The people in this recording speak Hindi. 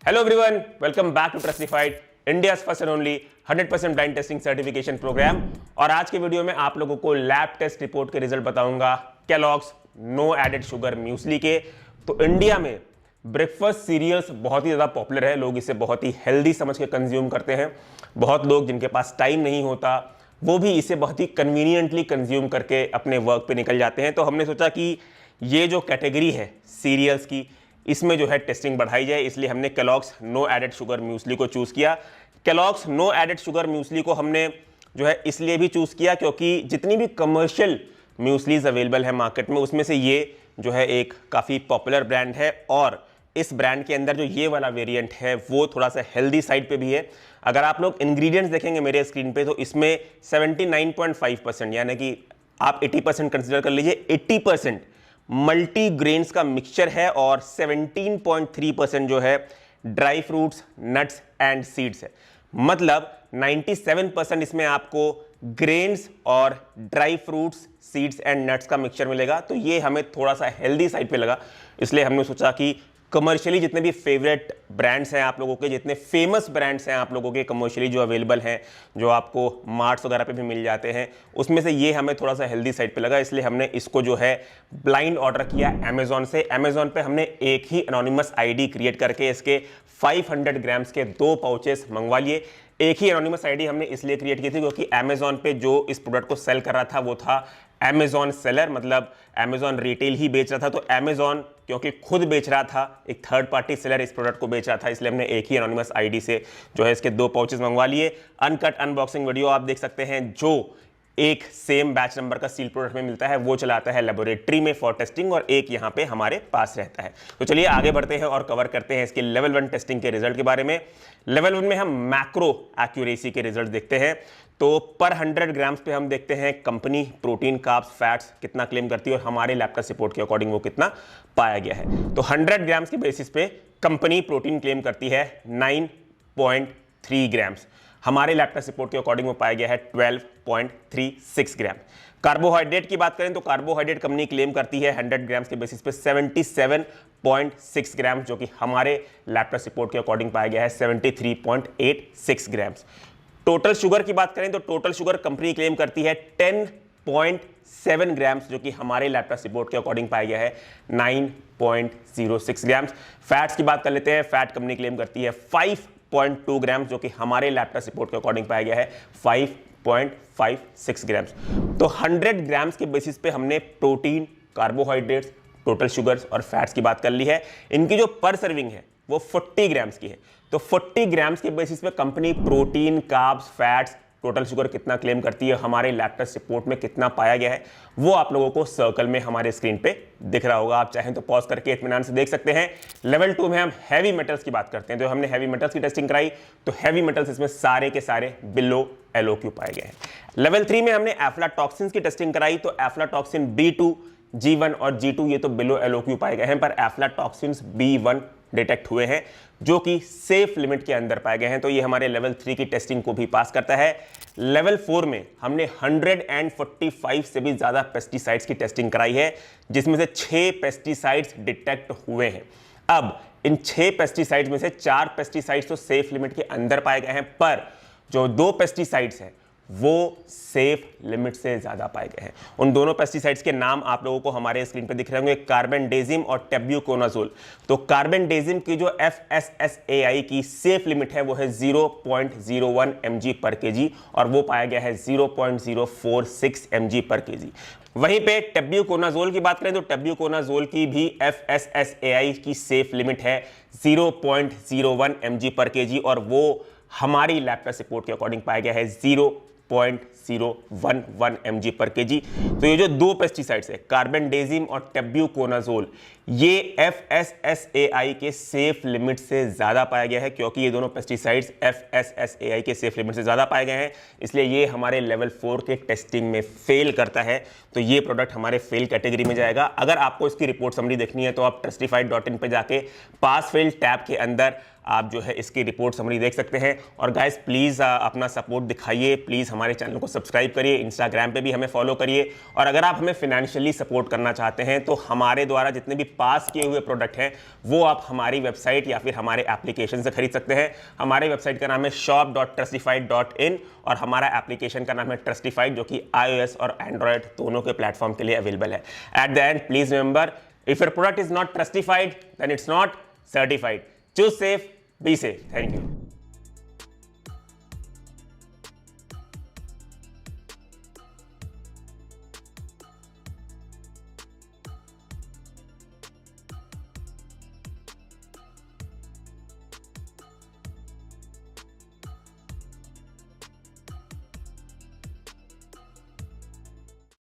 Hello everyone, welcome back to Trustified, India's first and only 100% blind testing certification programme. और आज के वीडियो में आप लोगों को लैब टेस्ट रिपोर्ट के रिजल्ट बताऊंगा Kellogg's no added sugar muesli के। तो इंडिया में ब्रेकफास्ट सीरियल्स बहुत ही ज़्यादा पॉपुलर है, लोग इसे बहुत ही हेल्दी समझ के कंज्यूम करते हैं। बहुत लोग जिनके पास टाइम नहीं होता वो भी इसे बहुत ही कन्वीनियंटली कंज्यूम करके अपने वर्क पे निकल जाते हैं। तो हमने सोचा कि ये जो कैटेगरी है सीरियल्स की, इसमें जो है टेस्टिंग बढ़ाई जाए, इसलिए हमने Kellogg's no added sugar muesli को चूज़ किया। Kellogg's no added sugar muesli को हमने जो है इसलिए भी चूज़ किया क्योंकि जितनी भी कमर्शियल म्यूसलीज अवेलेबल है मार्केट में, उसमें से ये जो है एक काफ़ी पॉपुलर ब्रांड है। और इस ब्रांड के अंदर जो ये वाला वेरिएंट है वो थोड़ा सा हेल्दी साइड पे भी है। अगर आप लोग इंग्रेडिएंट्स देखेंगे मेरे स्क्रीन पे, तो इसमें 79.5% यानी कि आप 80% कंसिडर कर लीजिए, 80% मल्टी ग्रेन्स का मिक्सचर है और 17.3% जो है dry fruits, nuts and seeds है। मतलब 97% इसमें आपको ग्रेन्स और dry fruits, seeds and nuts का मिक्सचर मिलेगा। तो ये हमें थोड़ा सा हेल्दी साइड पे लगा, इसलिए हमने सोचा कि कमर्शियली जितने भी फेवरेट ब्रांड्स हैं आप लोगों के, जितने फेमस ब्रांड्स हैं आप लोगों के कमर्शियली जो अवेलेबल हैं, जो आपको मार्ट्स वगैरह पे भी मिल जाते हैं, उसमें से ये हमें थोड़ा सा हेल्दी साइड पे लगा, इसलिए हमने इसको जो है ब्लाइंड ऑर्डर किया अमेजॉन से। अमेजॉन पे हमने एक ही एनोनिमस आईडी क्रिएट करके इसके 500 ग्राम्स के 2 पाउचेस मंगवा लिए। एक ही एनोनिमस आईडी हमने इसलिए क्रिएट की थी क्योंकि अमेजॉन पे जो इस प्रोडक्ट को सेल कर रहा था वो था अमेजॉन सेलर, मतलब अमेजॉन रिटेल ही बेच रहा था। तो अमेजॉन क्योंकि खुद बेच रहा था, एक थर्ड पार्टी सेलर इस प्रोडक्ट को बेच रहा था, इसलिए हमने एक ही एनोनिमस आईडी से जो है इसके 2 पाउचेस मंगवा लिए। अनकट अनबॉक्सिंग वीडियो आप देख सकते हैं, जो एक सेम बैच नंबर का सील प्रोडक्ट में मिलता है वो चलाता है लेबोरेटरी में फॉर टेस्टिंग, और एक यहाँ पे हमारे पास रहता है। तो चलिए आगे बढ़ते हैं और कवर करते हैं इसके लेवल 1 टेस्टिंग के रिजल्ट के बारे में। लेवल 1 में हम मैक्रो एक्यूरेसी के रिजल्ट देखते हैं। तो पर 100 ग्राम्स पे हम देखते हैं कंपनी प्रोटीन, कार्ब्स, फैट्स कितना क्लेम करती है और हमारे लैब टेस्ट रिपोर्ट के अकॉर्डिंग वो कितना पाया गया है। तो 100 ग्राम्स के बेसिस पे कंपनी प्रोटीन क्लेम करती है 9.3 ग्राम्स, हमारे लैब टेस्ट रिपोर्ट के अकॉर्डिंग वो पाया गया है 12.36 ग्राम। कार्बोहाइड्रेट की बात करें तो कार्बोहाइड्रेट कंपनी क्लेम करती है 100 ग्राम्स के बेसिस पे 77.6 ग्राम, जो कि हमारे लैब टेस्ट रिपोर्ट के अकॉर्डिंग पाया गया है 73.86 ग्राम्स। टोटल शुगर की बात करें तो टोटल शुगर कंपनी क्लेम करती है 10.7 ग्राम्स, जो कि हमारे लैब टेस्ट रिपोर्ट के अकॉर्डिंग पाया गया है 9.06 ग्राम्स। फैट्स की बात कर लेते हैं, फैट कंपनी क्लेम करती है 5.2 ग्राम्स, जो कि हमारे लैब टेस्ट रिपोर्ट के अकॉर्डिंग पाया गया है 5.56 ग्राम्स। तो 100 ग्राम्स के बेसिस पे हमने प्रोटीन, कार्बोहाइड्रेट्स, टोटल शुगर्स और फैट्स की बात कर ली है। इनकी जो पर सर्विंग है वो 40 ग्राम्स की है। तो 40 ग्राम्स के बेसिस पे company protein, carbs, fats, total sugar कितना क्लेम करती है, हमारे लैब टेस्ट रिपोर्ट में कितना पाया गया है, वो आप लोगों को सर्कल में हमारे स्क्रीन पे दिख रहा होगा। आप चाहें तो पॉज करके इत्मीनान से देख सकते हैं। लेवल 2 में हम हैवी मेटल्स की बात करते हैं। तो हमने हैवी मेटल्स की टेस्टिंग कराई, तो हैवी मेटल्स इसमें सारे के सारे बिलो LOQ पाए गए हैं। लेवल 3 में हमने एफ्लाटॉक्सिन्स की टेस्टिंग कराई, तो एफ्लाटॉक्सिन B2, G1 और G2 ये तो बिलो LOQ पाए गए हैं, पर एफ्लाटॉक्सिन्स B1 डिटेक्ट हुए हैं जो कि सेफ लिमिट के अंदर पाए गए हैं। तो ये हमारे लेवल 3 की टेस्टिंग को भी पास करता है। लेवल 4 में हमने 145 से भी ज्यादा पेस्टिसाइड्स की टेस्टिंग कराई है, जिसमें से 6 पेस्टिसाइड्स डिटेक्ट हुए हैं। अब इन 6 पेस्टिसाइड्स में से 4 पेस्टिसाइड्स तो सेफ लिमिट के अंदर पाए गए हैं, पर जो 2 पेस्टिसाइड्स हैं वो सेफ लिमिट से ज्यादा पाए गए हैं। उन दोनों पेस्टिसाइड्स के नाम आप लोगों को हमारे स्क्रीन पे दिख रहे होंगे, कार्बेंडेजिम और टेब्यूकोनाजोल। तो कार्बेंडेजिम की जो FSSAI की सेफ लिमिट है वो है 0.01 mg पर kg, और वो पाया गया है 0.046 mg पर kg। वहीं पे टेब्यूकोनाजोल की बात करें तो टेब्यूकोनाजोल की भी FSSAI की सेफ लिमिट है 0.01 mg पर kg, और वो हमारी लैब टेस्ट रिपोर्ट के अकॉर्डिंग पाया गया है 0.011 mg पर kg। तो ये जो 2 पेस्टिसाइड्स है, कार्बेंडेजिम और टेब्यूकोनाजोल, ये FSSAI के सेफ लिमिट से ज्यादा पाया गया है, क्योंकि ये दोनों पेस्टिसाइड्स FSSAI के सेफ लिमिट से ज्यादा पाए गए हैं, इसलिए ये हमारे लेवल 4 के टेस्टिंग में फेल करता है। तो ये प्रोडक्ट हमारे फेल कैटेगरी में जाएगा। अगर आपको इसकी रिपोर्ट समरी देखनी है तो आप टेस्टिफाइड.in पे जाके पास फेल टैब के अंदर आप जो है इसकी रिपोर्ट समरी देख सकते हैं। और गाइस प्लीज़ अपना सपोर्ट दिखाइए, प्लीज़ हमारे चैनल को सब्सक्राइब करिए, इंस्टाग्राम पे भी हमें फॉलो करिए। और अगर आप हमें फाइनेंशियली सपोर्ट करना चाहते हैं तो हमारे द्वारा जितने भी पास किए हुए प्रोडक्ट हैं वो आप हमारी वेबसाइट या फिर हमारे एप्लीकेशन से खरीद सकते हैं। हमारे वेबसाइट का नाम है shop.trustified.in और हमारा एप्लीकेशन का नाम है ट्रस्टिफाइड, जो कि iOS और एंड्रॉयड दोनों के प्लेटफॉर्म के लिए अवेलेबल है। At the end please remember, if your product is not trustified then it's not certified. Choose safe, be safe. Thank you.